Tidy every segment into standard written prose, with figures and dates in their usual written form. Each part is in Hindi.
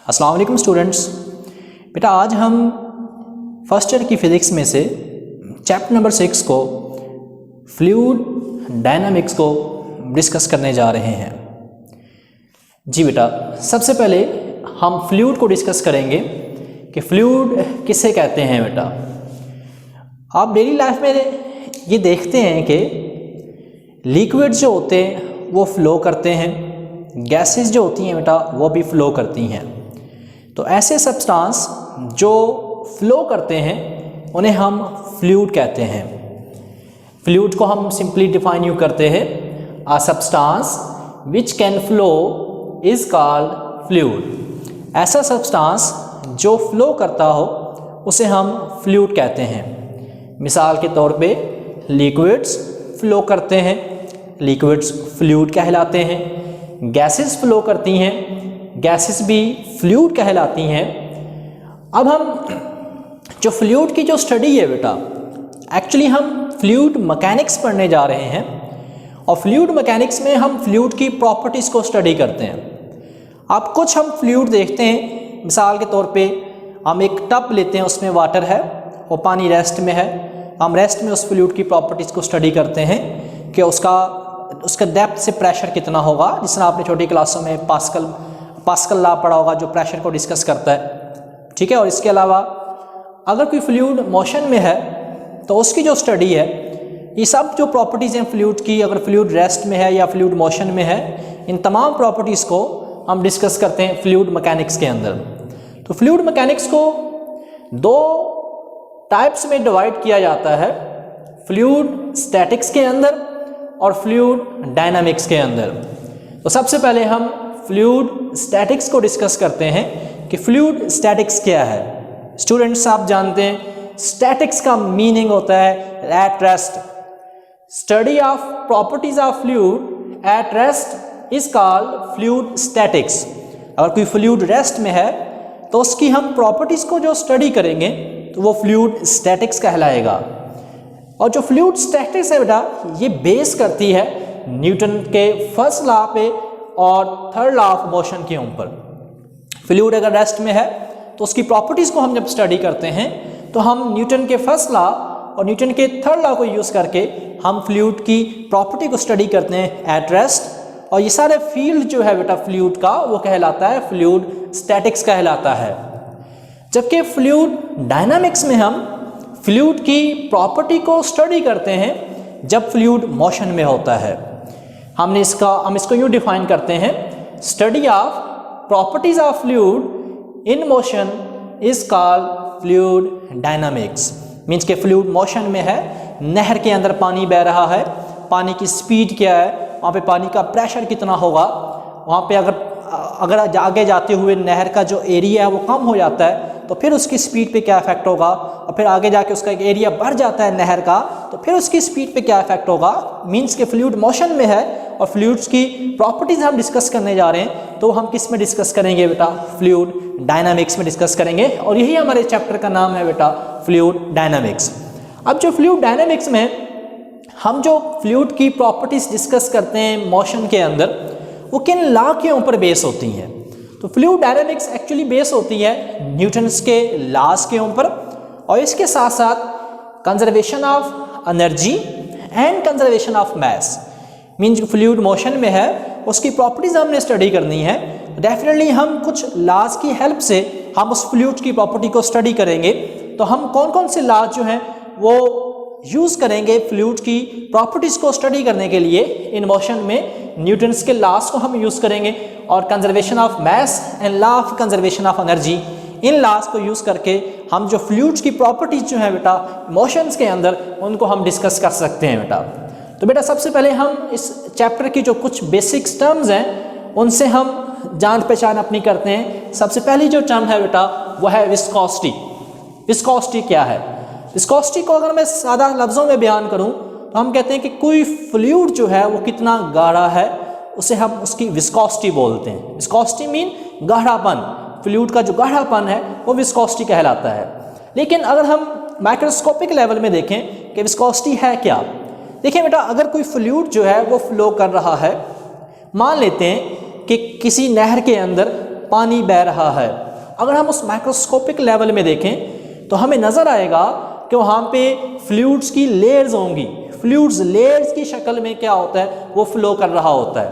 अस्सलाम वालेकुम स्टूडेंट्स। बेटा आज हम फर्स्ट ईयर की फ़िज़िक्स में से चैप्टर नंबर 6 को फ्लूइड डायनामिक्स को डिस्कस करने जा रहे हैं। जी बेटा, सबसे पहले हम फ्लूइड को डिस्कस करेंगे कि फ्लूइड किसे कहते हैं। बेटा आप डेली लाइफ में ये देखते हैं कि लिक्विड जो होते हैं वो फ्लो करते हैं, गैसेस जो होती हैं बेटा वो भी फ्लो करती हैं। तो ऐसे सब्सटेंस जो फ्लो करते हैं उन्हें हम फ्लूइड कहते हैं। फ्लूइड को हम सिंपली डिफाइन यूँ करते हैं, a substance which can flow is called fluid. ऐसा सब्सटेंस जो फ्लो करता हो उसे हम फ्लूइड कहते हैं। मिसाल के तौर पे लिक्विड्स फ्लो करते हैं, लिक्विड्स फ्लूइड कहलाते हैं। गैसेस फ्लो करती हैं, गैसेस भी फ्लूइड कहलाती हैं। अब हम जो फ्लूइड की जो स्टडी है बेटा, एक्चुअली हम फ्लूइड मैकेनिक्स पढ़ने जा रहे हैं और फ्लूइड मैकेनिक्स में हम फ्लूइड की प्रॉपर्टीज़ को स्टडी करते हैं। अब कुछ हम फ्लूइड देखते हैं, मिसाल के तौर पे हम एक टब लेते हैं, उसमें वाटर है और पानी रेस्ट में है। हम रेस्ट में उस फ्लूइड की प्रॉपर्टीज़ को स्टडी करते हैं कि उसका डेप्थ से प्रेशर कितना होगा, जिससे आपने छोटी क्लासों में पास्कल लॉ पढ़ा होगा जो प्रेशर को डिस्कस करता है। ठीक है। और इसके अलावा अगर कोई फ्लूइड मोशन में है तो उसकी जो स्टडी है, ये सब जो प्रॉपर्टीज़ हैं फ्लूइड की, अगर फ्लूइड रेस्ट में है या फ्लूइड मोशन में है, इन तमाम प्रॉपर्टीज़ को हम डिस्कस करते हैं फ्लूइड मैकेनिक्स के अंदर। तो फ्लूइड मैकेनिक्स को दो टाइप्स में डिवाइड किया जाता है, फ्लूइड स्टैटिक्स के अंदर और फ्लूइड डायनामिक्स के अंदर। तो सबसे पहले हम फ्लूइड स्टैटिक्स को डिस्कस करते हैं कि फ्लूइड स्टैटिक्स क्या है। स्टूडेंट्स आप जानते हैं स्टैटिक्स का मीनिंग होता है at rest. Study of properties of fluid at rest is called fluid statics. अगर कोई फ्लूइड रेस्ट में है तो उसकी हम प्रॉपर्टीज को जो स्टडी करेंगे तो वो फ्लूइड स्टैटिक्स कहलाएगा। और जो फ्लूइड स्टैटिक्स है बेटा, ये बेस करती है न्यूटन के फर्स्ट लॉ पे और थर्ड लॉ ऑफ मोशन के ऊपर। फ्लूइड अगर रेस्ट में है तो उसकी प्रॉपर्टीज़ को हम जब स्टडी करते हैं तो हम न्यूटन के फर्स्ट लॉ और न्यूटन के थर्ड लॉ को यूज़ करके हम फ्लूइड की प्रॉपर्टी को स्टडी करते हैं एट रेस्ट। और ये सारे फील्ड जो है बेटा फ्लूइड का वो कहलाता है फ्लूइड स्टैटिक्स कहलाता है। जबकि फ्लूइड डायनामिक्स में हम फ्लूइड की प्रॉपर्टी को स्टडी करते हैं जब फ्लूइड मोशन में होता है। हम इसको यूँ डिफाइन करते हैं, study of properties of fluid in motion is called fluid dynamics. Means के फ्लूइड मोशन में है, नहर के अंदर पानी बह रहा है, पानी की स्पीड क्या है, वहाँ पे पानी का प्रेशर कितना होगा, वहाँ पे अगर आगे जाते हुए नहर का जो एरिया है वो कम हो जाता है तो फिर उसकी स्पीड पे क्या इफेक्ट होगा, और फिर आगे जाके उसका एक एरिया बढ़ जाता है नहर का तो फिर उसकी स्पीड पे क्या इफेक्ट होगा। मीन्स के फ्लूइड मोशन में है और फ्लूइड्स की प्रॉपर्टीज़ हम डिस्कस करने जा रहे हैं। तो हम किस में डिस्कस करेंगे बेटा, फ्लूइड डायनामिक्स में डिस्कस करेंगे और यही हमारे चैप्टर का नाम है बेटा फ्लूइड डायनामिक्स। अब जो फ्लूइड डायनामिक्स में हम जो फ्लूइड की प्रॉपर्टीज़ डिस्कस करते हैं मोशन के अंदर, वो किन लॉ के ऊपर बेस होती हैं। तो फ्लूइड डायनामिक्स एक्चुअली बेस होती है न्यूटन्स के लॉज के ऊपर और इसके साथ साथ conservation of energy and conservation of mass. Means जो फ्लूइड मोशन में है उसकी प्रॉपर्टीज हमने स्टडी करनी है, डेफिनेटली हम कुछ लॉज की हेल्प से हम उस फ्लूइड की प्रॉपर्टी को स्टडी करेंगे। तो हम कौन कौन से लॉज जो हैं वो यूज़ करेंगे फ्लूइड की प्रॉपर्टीज़ को स्टडी करने के लिए इन मोशन में, न्यूटन्स के लॉज को हम यूज़ करेंगे और conservation of mass and law of conservation of energy, इन लॉज को यूज़ करके हम जो फ्लूइड्स की प्रॉपर्टीज़ जो हैं बेटा मोशंस के अंदर, उनको हम डिस्कस कर सकते हैं बेटा। तो बेटा सबसे पहले हम इस चैप्टर की जो कुछ बेसिक्स टर्म्स हैं उनसे हम जान पहचान अपनी करते हैं। सबसे पहली जो टर्म है बेटा वो है विस्कोसिटी। विस्कोसिटी क्या है? विस्कोसिटी को अगर मैं सादा लफ्ज़ों में बयान करूं तो हम कहते हैं कि कोई फ्लूइड जो है वो कितना गाढ़ा है उसे हम उसकी विस्कोसिटी बोलते हैं। विस्कोसिटी मीन गाढ़ापन, फ्लूइड का जो गाढ़ापन है वो विस्कोसिटी कहलाता है। लेकिन अगर हम माइक्रोस्कोपिक लेवल में देखें कि विस्कोसिटी है क्या, देखिए बेटा अगर कोई फ्लूइड जो है वो फ्लो कर रहा है, मान लेते हैं कि किसी नहर के अंदर पानी बह रहा है। अगर हम उस माइक्रोस्कोपिक लेवल में देखें तो हमें नज़र आएगा कि वहाँ पे फ्लूइड्स की लेयर्स होंगी। फ्लूइड्स लेयर्स की शक्ल में क्या होता है, वो फ्लो कर रहा होता है,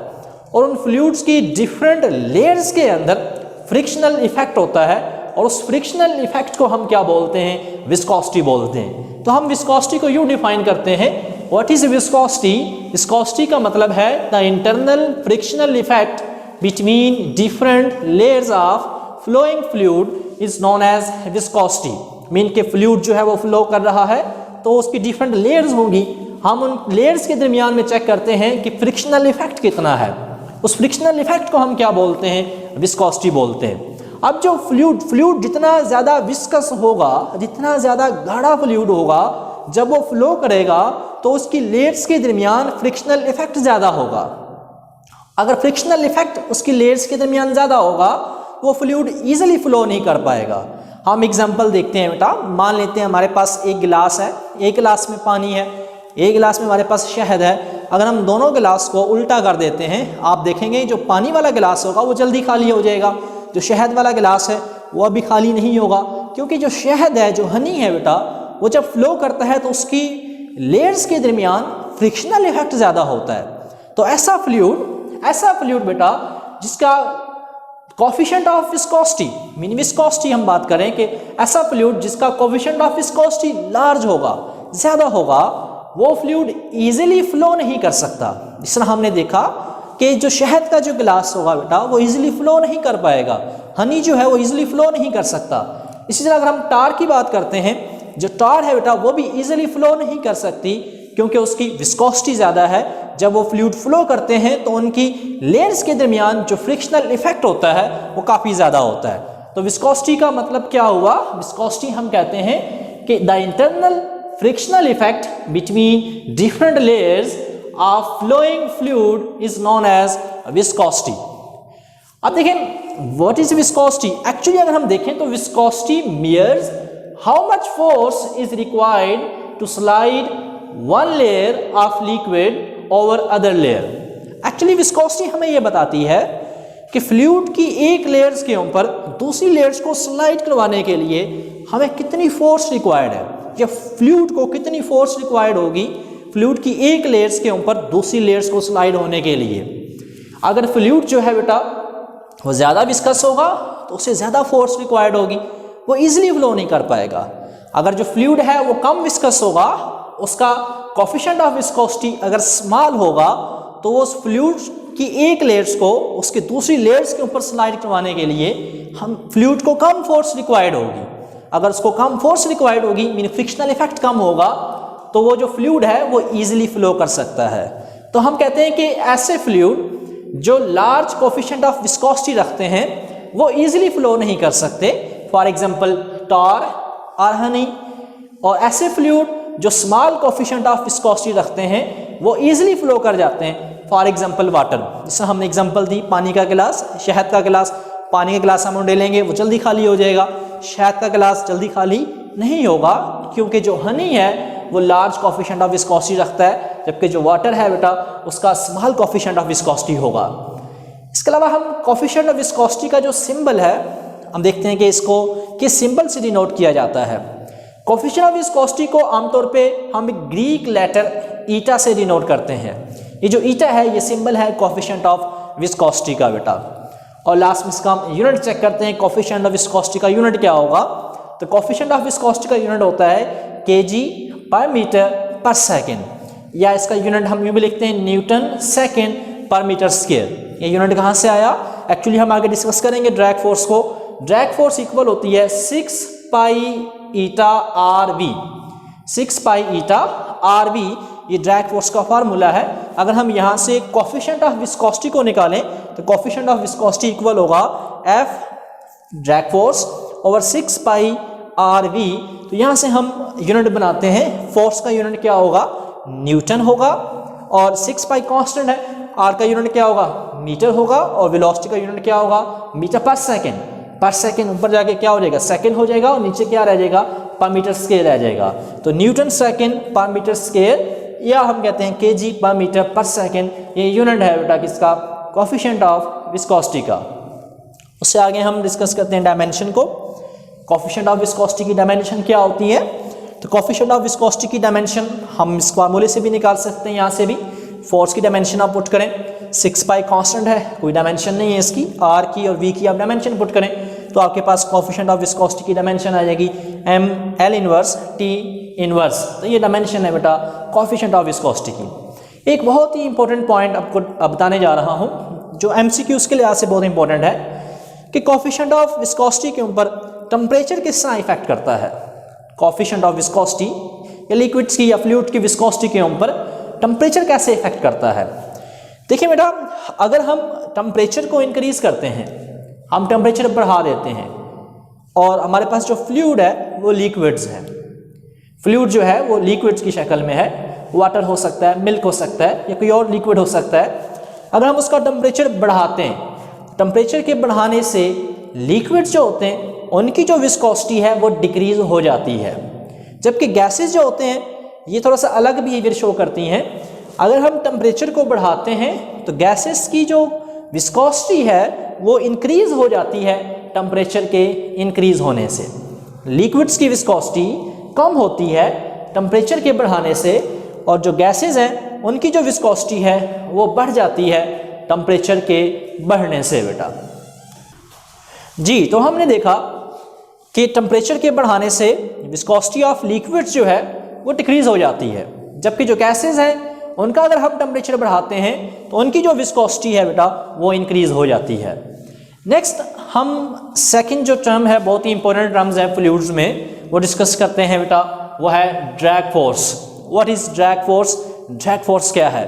और उन फ्लूइड्स की डिफरेंट लेयर्स के अंदर फ्रिक्शनल इफेक्ट होता है, और उस फ्रिक्शनल इफेक्ट को हम क्या बोलते हैं, विस्कोसिटी बोलते हैं। तो हम विस्कोसिटी को यूँ डिफाइन करते हैं, व्हाट इज विस्कोसिटी? विस्कोसिटी का मतलब है the internal frictional effect between different layers of flowing fluid is known as viscosity. Mean के फ्लूइड जो है वो फ्लो कर रहा है तो उसकी डिफरेंट लेयर्स होंगी, हम उन लेयर्स के दरमियान में चेक करते हैं कि फ्रिक्शनल इफेक्ट कितना है। उस फ्रिक्शनल इफेक्ट को हम क्या बोलते हैं, विस्कोसिटी बोलते हैं। अब जो फ्लूइड जितना ज़्यादा विस्कस होगा, जितना ज़्यादा गाढ़ा फ्लूइड होगा, जब वो फ्लो करेगा तो उसकी लेयर्स के दरमियान फ्रिक्शनल इफेक्ट ज़्यादा होगा। अगर फ्रिक्शनल इफेक्ट उसकी लेयर्स के दरमियान ज़्यादा होगा वो फ्लूइड ईजिली फ्लो नहीं कर पाएगा। हम एग्जांपल देखते हैं बेटा, मान लेते हैं हमारे पास एक गिलास है, एक गिलास में पानी है, एक गिलास में हमारे पास शहद है। अगर हम दोनों गिलास को उल्टा कर देते हैं, आप देखेंगे जो पानी वाला गिलास होगा वो जल्दी खाली हो जाएगा, जो शहद वाला गिलास है वो अभी खाली नहीं होगा, क्योंकि जो शहद है, जो हनी है बेटा, वो जब फ्लो करता है तो उसकी लेयर्स के दरमियान फ्रिक्शनल इफेक्ट ज़्यादा होता है। तो ऐसा फ्लूइड बेटा जिसका coefficient of viscosity, mean viscosity हम बात करें कि ऐसा फ्लूइड जिसका कोफिशिएंट ऑफ विस्कोसिटी लार्ज होगा, ज़्यादा होगा, वो फ्लूइड इजीली फ्लो नहीं कर सकता। जिस तरह हमने देखा कि जो शहद का जो गिलास होगा बेटा वो इजीली फ्लो नहीं कर पाएगा, हनी जो है वो इजीली फ्लो नहीं कर सकता। इसी तरह अगर हम टार की बात करते हैं, जो टार है बेटा वो भी इजीली फ्लो नहीं कर सकती क्योंकि उसकी विस्कोसिटी ज़्यादा है। जब वो फ्लूइड फ्लो करते हैं तो उनकी लेयर्स के दरमियान जो फ्रिक्शनल इफेक्ट होता है वो काफ़ी ज़्यादा होता है। तो विस्कोसिटी का मतलब क्या हुआ, विस्कोसिटी हम कहते हैं कि the internal frictional effect between different layers of flowing fluid is known as viscosity. अब देखें व्हाट इज विस्कोसिटी। एक्चुअली अगर हम देखें तो viscosity measures how much force is required to slide one layer of liquid over other layer. Actually viscosity हमें यह बताती है कि फ्लूइड की एक लेयर्स के ऊपर दूसरी लेयर्स को स्लाइड करवाने के लिए हमें कितनी फोर्स रिक्वायर्ड है, या फ्लूइड को कितनी फोर्स रिक्वायर्ड होगी फ्लूइड की एक लेयर्स के ऊपर दूसरी लेयर्स को स्लाइड होने के लिए। अगर फ्लूइड जो है बेटा वो ज़्यादा विस्कस होगा तो उससे ज़्यादा फोर्स रिक्वायर्ड होगी, वो ईजिली फ्लो नहीं कर पाएगा। अगर जो फ्लूइड है वो कम विस्कस होगा, उसका कोफिशिएंट ऑफ विस्कोसिटी अगर स्मॉल होगा तो वो उस फ्लूइड की एक लेयर्स को उसके दूसरी लेयर्स के ऊपर स्लाइड करवाने के लिए हम फ्लूइड को कम फोर्स रिक्वायर्ड होगी। अगर उसको कम फोर्स रिक्वायर्ड होगी मीन फ्रिक्शनल इफेक्ट कम होगा तो वो जो फ्लूइड है वो ईजिली फ्लो कर सकता है। तो हम कहते हैं कि ऐसे फ्लूइड जो लार्ज कोफिशिएंट ऑफ विस्कोसिटी रखते हैं वो ईजिली फ्लो नहीं कर सकते, फॉर एग्जांपल टार और हनी। और ऐसे फ्लूइड जो स्मॉल कोफिशिएंट ऑफ विस्कोसिटी रखते हैं वो ईजिली फ्लो कर जाते हैं, फॉर एग्जांपल वाटर। जैसे हमने एग्जांपल दी पानी का गिलास, शहद का गिलास, पानी का गिलास हम डालेंगे वो जल्दी खाली हो जाएगा, शहद का गिलास जल्दी खाली नहीं होगा क्योंकि जो हनी है वो लार्ज कोफिशिएंट ऑफ विस्कोसिटी रखता है, जबकि जो वाटर है बेटा उसका स्मॉल कोफिशिएंट ऑफ विस्कोसिटी होगा। इसके अलावा हम कोफिशिएंट ऑफ विस्कोसिटी का जो सिंबल है हम देखते हैं कि इसको किस सिंबल से डिनोट किया जाता है। कोफिशिएंट ऑफ विस्कोसिटी को आमतौर पे हम ग्रीक लेटर ईटा से डिनोट करते हैं। ये जो ईटा है ये सिंबल है कोफिशिएंट ऑफ विस्कोसिटी का बेटा। और लास्ट में इसका हम यूनिट चेक करते हैं, कोफिशिएंट ऑफ विस्कोसिटी का यूनिट क्या होगा। तो कोफिशिएंट ऑफ विस्कोसिटी का यूनिट होता है केजी पर मीटर पर सेकेंड, या इसका यूनिट हम यूँ भी लिखते हैं न्यूटन सेकेंड पर मीटर स्क्वायर। ये यूनिट कहाँ से आया, एक्चुअली हम आगे डिस्कस करेंगे ड्रैग फोर्स को। ड्रैग फोर्स इक्वल होती है 6 pi eta R V, 6 pi eta R V, ये ड्रैग फोर्स का फार्मूला है। अगर हम यहाँ से कोफिशिएंट ऑफ विस्कोसिटी को निकालें तो कोफिशिएंट ऑफ विस्कोसिटी इक्वल होगा F drag force over 6 pi r v. तो यहाँ से हम यूनिट बनाते हैं, फोर्स का यूनिट क्या होगा, न्यूटन होगा, और 6 पाई कांस्टेंट है, आर का यूनिट क्या होगा, मीटर होगा, और वेलोसिटी का यूनिट क्या होगा, मीटर पर सेकेंड। पर सेकेंड ऊपर जाके क्या हो जाएगा, सेकेंड हो जाएगा, और नीचे क्या रह जाएगा, पर मीटर स्क्वायर रह जाएगा। तो न्यूटन सेकेंड पर मीटर स्क्वायर, या हम कहते हैं केजी पर मीटर पर सेकेंड, ये यूनिट है बेटा किसका, कोफिशिएंट ऑफ विस्कोसिटी का। उससे आगे हम डिस्कस करते हैं डायमेंशन को। कोफिशिएंट ऑफ विस्कोसिटी की डायमेंशन क्या होती है? तो कोफिशिएंट ऑफ विस्कोसिटी की डायमेंशन हम इस फार्मूले से भी निकाल सकते हैं, यहाँ से भी। फोर्स की डायमेंशन आप पुट करें, 6 पाई कांस्टेंट है, कोई डायमेंशन नहीं है इसकी। आर की और वी की आप डायमेंशन पुट करें तो आपके पास कोफिशिएंट ऑफ विस्कोसिटी की डायमेंशन आ जाएगी M L inverse T inverse. तो ये डायमेंशन है बेटा कोफिशिएंट ऑफ विस्कोसिटी की। एक बहुत ही इंपॉर्टेंट पॉइंट आपको बताने जा रहा हूँ जो एमसीक्यूज के लिहाज से बहुत इंपॉर्टेंट है कि कोफिशिएंट ऑफ विस्कोसिटी के ऊपर टेम्परेचर किस तरह इफेक्ट करता है। कोफिशिएंट ऑफ विस्कोसिटी या लिक्विड्स की या फ्लूइड की विस्कोसिटी के ऊपर टेम्परेचर कैसे इफेक्ट करता है। देखिए बेटा, अगर हम टेम्परेचर को इंक्रीज करते हैं, हम टेम्परेचर बढ़ा देते हैं और हमारे पास जो फ्लूइड है वो लिक्विड्स है, फ्लूइड जो है वो लिक्विड्स की शक्ल में है, वाटर हो सकता है, मिल्क हो सकता है या कोई और लिक्विड हो सकता है। अगर हम उसका टेम्परेचर बढ़ाते हैं, टेम्परेचर के बढ़ाने से लिक्विड्स जो होते हैं उनकी जो विस्कोसिटी है वो डिक्रीज हो जाती है, जबकि गैसेस जो होते हैं ये थोड़ा सा अलग बिहेवियर शो करती हैं। अगर हम टेम्परेचर को बढ़ाते हैं तो गैसेस की जो विस्कोसिटी है वो इंक्रीज हो जाती है टेम्परेचर के इंक्रीज होने से। लिक्विड्स की विस्कोसिटी कम होती है टेम्परेचर के बढ़ाने से, और जो गैसेस हैं उनकी जो विस्कोसिटी है वो बढ़ जाती है टेम्परेचर के बढ़ने से बेटा। जी, तो हमने देखा कि टेम्परेचर के बढ़ाने से विस्कोसिटी ऑफ लिक्विड्स जो है वो डिक्रीज हो जाती है, जबकि जो गैसेस हैं उनका अगर हम टेम्परेचर बढ़ाते हैं तो उनकी जो विस्कोसिटी है बेटा वो इंक्रीज हो जाती है। नेक्स्ट हम सेकंड जो टर्म है, बहुत ही इंपॉर्टेंट टर्म्स है फ्लूइड्स में, वो डिस्कस करते हैं बेटा, वो है drag force. What is drag force? Drag force क्या है?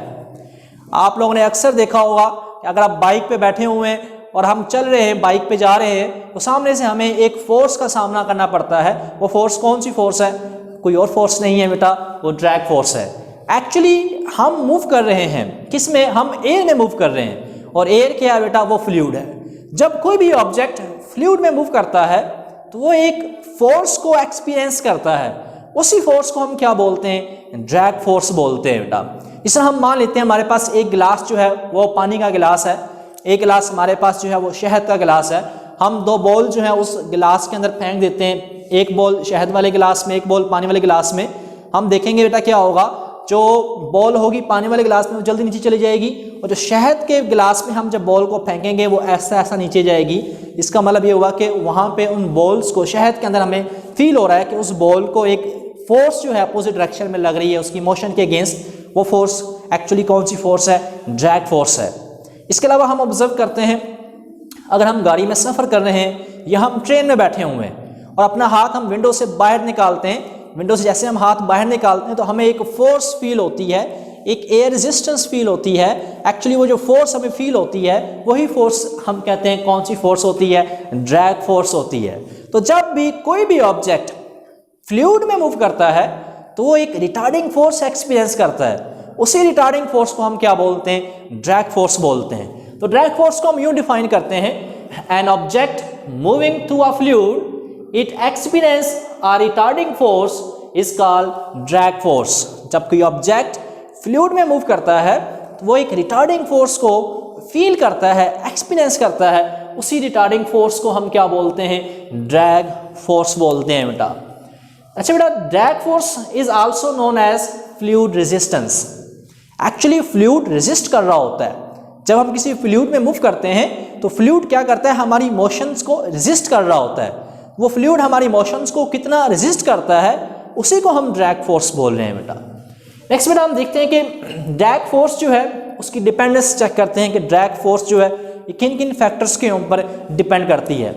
आप लोगों ने अक्सर देखा होगा कि अगर आप बाइक पे बैठे हुए हैं और हम चल रहे हैं, बाइक पे जा रहे हैं, तो सामने से हमें एक फोर्स का सामना करना पड़ता है। वो फोर्स कौन सी फोर्स है? कोई और फोर्स नहीं है बेटा, वो ड्रैग फोर्स है। एक्चुअली हम मूव कर रहे हैं किस में? हम एयर में मूव कर रहे हैं, और एयर क्या है बेटा? वो फ्लूइड है। जब कोई भी ऑब्जेक्ट फ्लूइड में मूव करता है तो वो एक फोर्स को एक्सपीरियंस करता है, उसी फोर्स को हम क्या बोलते हैं? ड्रैग फोर्स बोलते हैं बेटा। इसे हम मान लेते हैं हमारे पास एक गिलास जो है वो पानी का गिलास है, एक गिलास हमारे पास जो है वो शहद का गिलास है। हम दो बॉल जो है उस गिलास के अंदर फेंक देते हैं, एक बॉल शहद वाले गिलास में, एक बॉल पानी वाले गिलास में। हम देखेंगे बेटा क्या होगा, जो बॉल होगी पानी वाले गिलास में वो जल्दी नीचे चली जाएगी, और जो शहद के गिलास में हम जब बॉल को फेंकेंगे वो ऐसा ऐसा नीचे जाएगी। इसका मतलब ये हुआ कि वहाँ पे उन बॉल्स को, शहद के अंदर हमें फील हो रहा है कि उस बॉल को एक फोर्स जो है अपोजिट डायरेक्शन में लग रही है, उसकी मोशन के अगेंस्ट। वो फोर्स एक्चुअली कौन सी फोर्स है? ड्रैग फोर्स है। इसके अलावा हम ऑब्जर्व करते हैं, अगर हम गाड़ी में सफ़र कर रहे हैं या हम ट्रेन में बैठे हुए हैं और अपना हाथ हम विंडो से बाहर निकालते हैं, विंडो से जैसे हम हाथ बाहर निकालते हैं तो हमें एक फोर्स फील होती है, एक एयर रेजिस्टेंस फील होती है। एक्चुअली वो जो फोर्स हमें फील होती है वही फोर्स हम कहते हैं कौन सी फोर्स होती है? ड्रैग फोर्स होती है। तो जब भी कोई भी ऑब्जेक्ट फ्लूइड में मूव करता है तो वो एक रिटार्डिंग फोर्स एक्सपीरियंस करता है, उसी रिटार्डिंग फोर्स को हम क्या बोलते हैं? ड्रैग फोर्स बोलते हैं। तो ड्रैग फोर्स को हम यूं डिफाइन करते हैं, an object moving through a fluid it experience a retarding force is called drag force. जब कोई ऑब्जेक्ट फ्लूइड में मूव करता है तो वो एक रिटार्डिंग फोर्स को फील करता है, एक्सपीरियंस करता है, उसी रिटार्डिंग फोर्स को हम क्या बोलते हैं? ड्रैग फोर्स बोलते हैं बेटा। अच्छा बेटा, drag force is also known as fluid resistance. Actually fluid resist कर रहा होता है। जब हम किसी फ्लूइड में मूव करते हैं तो फ्लूइड क्या करता है? हमारी मोशंस को रेजिस्ट कर रहा होता है। वो फ्लूइड हमारी मोशंस को कितना रेजिस्ट करता है, उसी को हम ड्रैग फोर्स बोल रहे हैं बेटा। नेक्स्ट बेटा हम देखते हैं कि ड्रैग फोर्स जो है उसकी डिपेंडेंस चेक करते हैं कि ड्रैग फोर्स जो है ये किन किन फैक्टर्स के ऊपर डिपेंड करती है।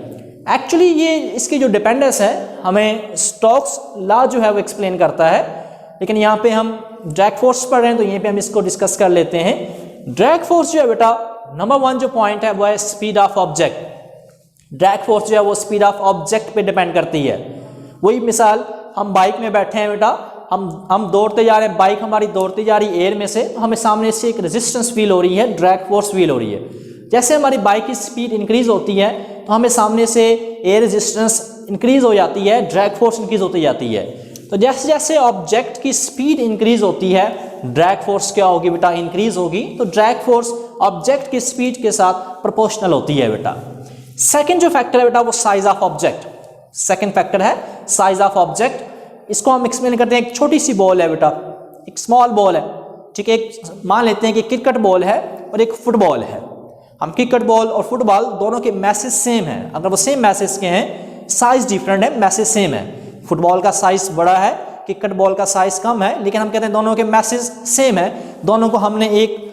एक्चुअली ये इसकी जो डिपेंडेंस है हमें स्टोक्स लॉ जो है वो एक्सप्लेन करता है, लेकिन यहाँ पे हम ड्रैग फोर्स पढ़ रहे हैं तो यहीं पे हम इसको डिस्कस कर लेते हैं। ड्रैग फोर्स जो है बेटा, नंबर 1 जो पॉइंट है वो है speed of object. Drag force जो है वो स्पीड ऑफ ऑब्जेक्ट पे डिपेंड करती है। वही मिसाल, हम बाइक में बैठे हैं बेटा, हम दौड़ते जा रहे हैं, बाइक हमारी दौड़ती जा रही है एयर में से, तो हमें सामने से एक रेजिस्टेंस फील हो रही है, ड्रैग फोर्स फील हो रही है। जैसे हमारी बाइक की स्पीड इंक्रीज होती है तो हमें सामने से एयर रेजिस्टेंस इंक्रीज हो जाती है, ड्रैग फोर्स इंक्रीज होती जाती है। तो जैसे जैसे ऑब्जेक्ट की स्पीड इंक्रीज होती है ड्रैग फोर्स क्या होगी बेटा? इंक्रीज होगी। तो ड्रैग फोर्स ऑब्जेक्ट की स्पीड के साथ प्रोपोर्शनल होती है बेटा। सेकंड जो फैक्टर है बेटा वो size of object. Second factor है साइज ऑफ ऑब्जेक्ट। इसको हम एक्सप्लेन करते हैं। एक छोटी सी बॉल है बेटा, एक स्मॉल बॉल है, ठीक है। एक मान लेते हैं कि क्रिकेट बॉल है और एक फुटबॉल है। हम क्रिकेट बॉल और फुटबॉल दोनों के मैसेज सेम है। अगर वो सेम मैसेज के हैं, साइज डिफरेंट है, मैसेज सेम है। फुटबॉल का साइज बड़ा है, क्रिकेट बॉल का साइज कम है, लेकिन हम कहते हैं दोनों के मैसेज सेम है। दोनों को हमने एक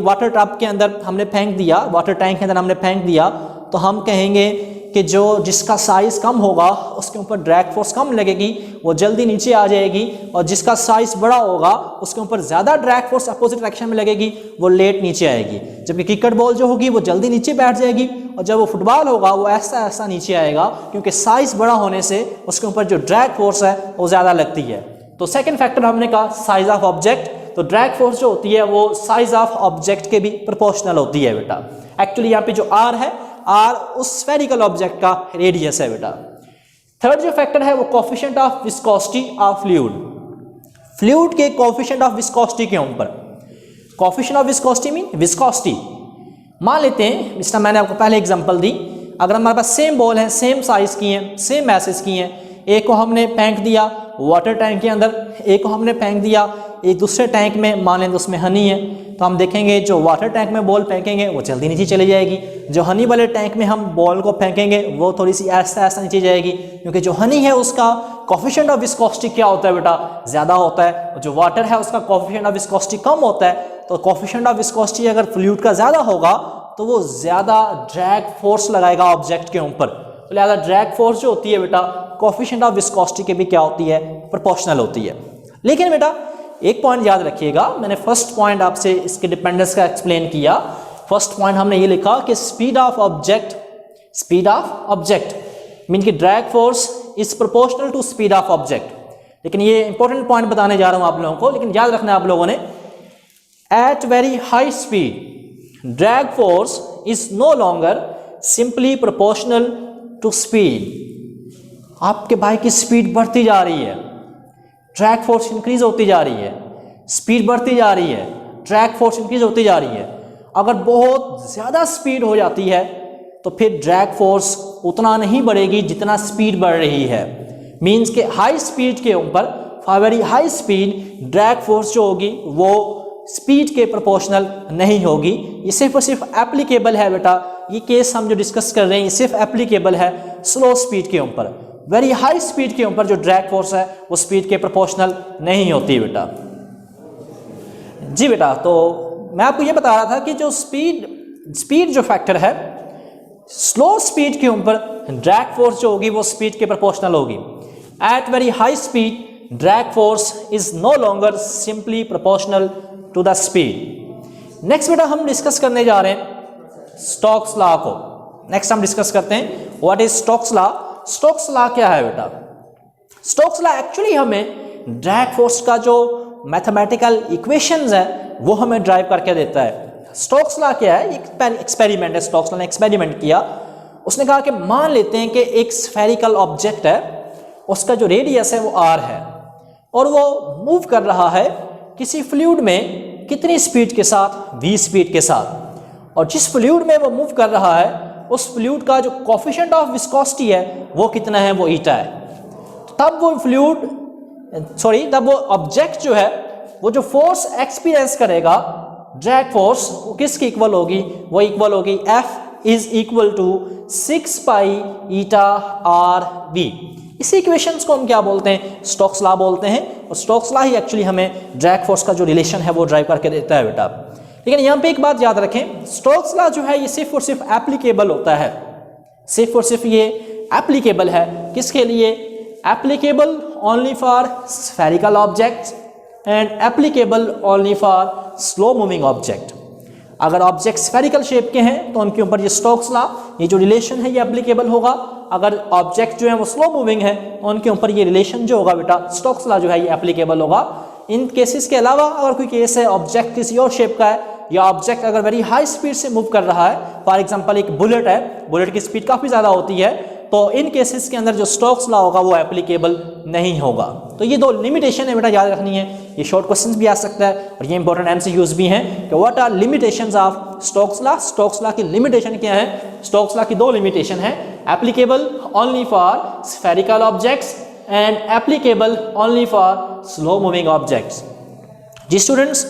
वाटर टब के अंदर हमने फेंक दिया, वाटर टैंक के अंदर हमने फेंक दिया, तो हम कहेंगे कि जो जिसका साइज़ कम होगा उसके ऊपर ड्रैग फोर्स कम लगेगी, वो जल्दी नीचे आ जाएगी, और जिसका साइज़ बड़ा होगा उसके ऊपर ज़्यादा ड्रैग फोर्स अपोजिट डायरेक्शन में लगेगी, वो लेट नीचे आएगी। जबकि क्रिकेट बॉल जो होगी वो जल्दी नीचे बैठ जाएगी, और जब वो फुटबॉल होगा वो ऐसा ऐसा नीचे आएगा, क्योंकि साइज़ बड़ा होने से उसके ऊपर जो ड्रैग फोर्स है वो ज़्यादा लगती है। तो सेकेंड फैक्टर हमने कहा साइज़ ऑफ ऑब्जेक्ट। तो ड्रैग फोर्स जो होती है वो साइज़ ऑफ ऑब्जेक्ट के भी प्रोपोर्शनल होती है बेटा। एक्चुअली यहाँ पे जो आर है, आर उस स्फेरिकल ऑब्जेक्ट का रेडियस है बेटा। थर्ड जो फैक्टर है वो coefficient of viscosity of fluid. Fluid के कोफिशिएंट ऑफ विस्कोसिटी के ऊपर, coefficient of viscosity mean viscosity. मान लेते हैं, इसका मैंने आपको पहले एग्जांपल दी, अगर हमारे पास सेम बॉल है, सेम साइज की है, सेम मैसेज की है, एक को हमने फेंक दिया वाटर टैंक के अंदर, एक को हमने फेंक दिया एक दूसरे टैंक में, मान लें तो उसमें हनी है, तो हम देखेंगे जो वाटर टैंक में बॉल फेंकेंगे वो जल्दी नीचे चली जाएगी, जो हनी वाले टैंक में हम बॉल को फेंकेंगे वो थोड़ी सी ऐसा ऐसा नीचे जाएगी, क्योंकि जो हनी है उसका कोफिशिएंट ऑफ विस्कोसिटी क्या होता है बेटा, ज़्यादा होता है, और जो वाटर है उसका कोफिशिएंट ऑफ विस्कोसिटी कम होता है। तो कोफिशिएंट ऑफ विस्कोसिटी अगर फ्लूइड का ज़्यादा होगा तो वो ज़्यादा ड्रैग फोर्स लगाएगा ऑब्जेक्ट के ऊपर, तो लिहाजा ड्रैग फोर्स जो होती है बेटा कोफिशिएंट ऑफ विस्कोसिटी के भी क्या होती है, प्रोपोर्शनल होती है। लेकिन बेटा एक पॉइंट याद रखिएगा, मैंने फर्स्ट पॉइंट आपसे इसके डिपेंडेंस का एक्सप्लेन किया। फर्स्ट पॉइंट हमने ये लिखा कि speed of object, speed of object mean कि drag force is proportional to speed of object. लेकिन ये इंपॉर्टेंट पॉइंट बताने जा रहा हूं आप लोगों को, लेकिन याद रखना आप लोगों ने, at very high speed drag force is no longer simply proportional to speed. आपके बाइक की स्पीड बढ़ती जा रही है, ड्रैग फोर्स इंक्रीज होती जा रही है, स्पीड बढ़ती जा रही है, ड्रैग फोर्स इंक्रीज होती जा रही है। अगर बहुत ज़्यादा स्पीड हो जाती है तो फिर ड्रैग फोर्स उतना नहीं बढ़ेगी जितना स्पीड बढ़ रही है। मीन्स के हाई स्पीड के ऊपर, for very high speed, drag force जो होगी वो स्पीड के प्रोपोर्शनल नहीं होगी। ये सिर्फ और सिर्फ एप्लीकेबल है बेटा, ये केस हम जो डिस्कस कर रहे हैं ये सिर्फ एप्लीकेबल है स्लो स्पीड के ऊपर। वेरी हाई स्पीड के ऊपर जो ड्रैग फोर्स है वो स्पीड के प्रोपोर्शनल नहीं होती बेटा। जी बेटा, तो मैं आपको ये बता रहा था कि जो स्पीड जो फैक्टर है, स्लो स्पीड के ऊपर ड्रैग फोर्स जो होगी वो स्पीड के प्रोपोर्शनल होगी। At very high speed drag force is no longer simply proportional to the speed. Next बेटा हम डिस्कस करने जा रहे हैं स्टोक्स लॉ को। नेक्स्ट हम डिस्कस करते हैं what is Stokes law. Stokes law क्या है बेटा? स्टोक्स लॉ एक्चुअली हमें ड्रैग फोर्स का जो मैथमेटिकल इक्वेशंस है वो हमें ड्राइव करके देता है। स्टोक्स लॉ क्या है? एक एक्सपेरिमेंट है, स्टोक्स लॉ ने एक्सपेरिमेंट किया। उसने कहा कि मान लेते हैं कि एक स्फेरिकल ऑब्जेक्ट है, उसका जो रेडियस है वो r है, और वो मूव कर रहा है किसी फ्लूइड में कितनी स्पीड के साथ? v स्पीड के साथ। और जिस फ्लूइड में वो मूव कर रहा है उस फ्लूइड का जो कोफिशिएंट ऑफ विस्कोसिटी है वो कितना है? वो ईटा है। तब वो तब वो ऑब्जेक्ट जो है वो जो फोर्स एक्सपीरियंस करेगा, ड्रैग फोर्स, वो किसकी इक्वल होगी? वो इक्वल होगी F is equal to 6 pi eta r b. इसी इक्वेशंस को हम क्या बोलते हैं? स्टोक्स लॉ बोलते हैं। और स्टोक्स लॉ ही एक्चुअली हमें ड्रैग फोर्स का जो रिलेशन है वो ड्राइव करके देता है बेटा। लेकिन यहाँ पे एक बात याद रखें, स्टोक्स लॉ जो है ये सिर्फ और सिर्फ एप्लीकेबल होता है, सिर्फ और सिर्फ ये एप्लीकेबल है किसके लिए? Applicable only for spherical objects and applicable only for slow moving object. अगर ऑब्जेक्ट स्फेरिकल शेप के हैं तो उनके ऊपर ये स्टोक्स लॉ, ये जो रिलेशन है ये एप्लीकेबल होगा। अगर ऑब्जेक्ट जो है वो स्लो मूविंग है तो उनके ऊपर ये रिलेशन जो होगा बेटा, स्टोक्स लॉ जो है ये एप्लीकेबल होगा। इन केसेस के अलावा अगर कोई केस है ऑब्जेक्ट किसी और शेप का है, या ऑब्जेक्ट अगर वेरी हाई स्पीड से मूव कर रहा है, फॉर एग्जांपल एक बुलेट है, बुलेट की स्पीड काफ़ी ज़्यादा होती है, तो इन केसेस के अंदर जो स्टोक्स लॉ होगा वो एप्लीकेबल नहीं होगा। तो ये दो लिमिटेशन है बेटा याद रखनी है। ये शॉर्ट क्वेश्चंस भी आ सकता है और ये इंपॉर्टेंट एमसीक्यूज भी हैं कि what are limitations of Stokes law. Stokes law की लिमिटेशन क्या है? स्टोक्स लॉ की दो लिमिटेशन है, applicable only for spherical objects and applicable only for slow moving objects. जी स्टूडेंट्स,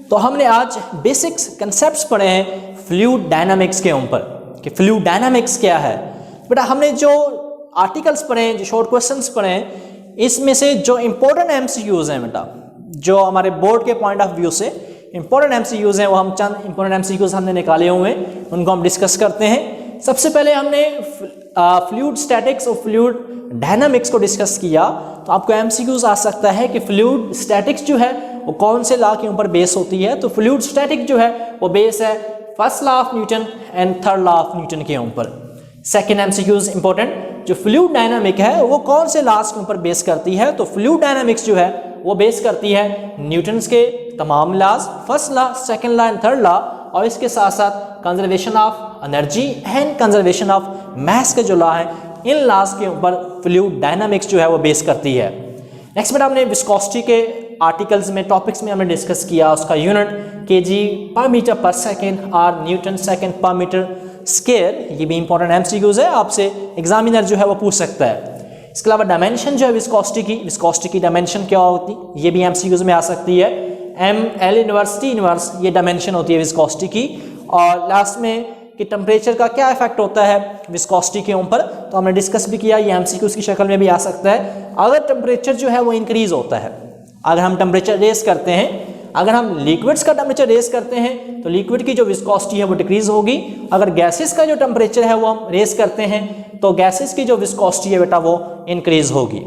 तो हमने आज बेसिक्स कंसेप्ट्स पढ़े हैं फ्लूइड डायनामिक्स के ऊपर कि फ्लूइड डायनामिक्स क्या है। बेटा हमने जो आर्टिकल्स पढ़े हैं, जो शॉर्ट क्वेश्चंस पढ़े हैं, इसमें से जो इंपॉर्टेंट एमसीक्यूज हैं बेटा, जो हमारे बोर्ड के पॉइंट ऑफ व्यू से इंपॉर्टेंट एमसीक्यूज हैं, वो हम चंद इंपॉर्टेंट एमसीक्यूज हमने निकाले हुए हैं, उनको हम डिस्कस करते हैं। सबसे पहले हमने फ्लूइड स्टैटिक्स और फ्लूइड डायनामिक्स को डिस्कस किया। तो आपको एमसीक्यूज आ सकता है कि फ्लूइड स्टैटिक्स जो है वो कौन से लॉ के ऊपर बेस होती है। तो फ्लूइड स्टैटिक जो है वो बेस है first law of Newton and third law of Newton के ऊपर। सेकेंड एमसीक्यूज इंपॉर्टेंट, जो फ्लूइड डायनामिक है वो कौन से लॉज के ऊपर बेस करती है? तो फ्लूइड डायनामिक्स जो है वो बेस करती है न्यूटन्स के तमाम laws, first law, second law and third law, और इसके साथ साथ conservation of energy and conservation of mass के जो लॉ है, इन लॉज के ऊपर फ्लूइड डायनामिक्स जो है वो बेस करती है। नेक्स्ट बेटा हमने विस्कोसिटी के आर्टिकल्स में, टॉपिक्स में हमने डिस्कस किया, उसका यूनिट केजी पर मीटर पर सेकेंड और न्यूटन सेकेंड पर मीटर स्क्वायर। ये भी इंपॉर्टेंट एमसीक्यूज है, आपसे एग्जामिनर जो है वो पूछ सकता है। इसके अलावा डायमेंशन जो है विस्कोसिटी की डायमेंशन क्या होती है, ये भी एमसीक्यूज में आ सकती है। M L inverse T inverse ये डायमेंशन होती है विस्कोसिटी की। और लास्ट में कि टेम्परेचर का क्या इफेक्ट होता है विस्कोसिटी के ऊपर, तो हमने डिस्कस भी किया, ये एमसीक्यूज की शक्ल में भी आ सकता है। अगर टेम्परेचर जो है वो इंक्रीज होता है, अगर हम टेम्परेचर रेस करते हैं, अगर हम लिक्विड्स का टेम्परेचर रेस करते हैं तो लिक्विड की जो विस्कोसिटी है वो डिक्रीज होगी। अगर गैसेस का जो टेम्परेचर है वो हम रेस करते हैं तो गैसेस की जो विस्कोसिटी है बेटा वो इंक्रीज होगी।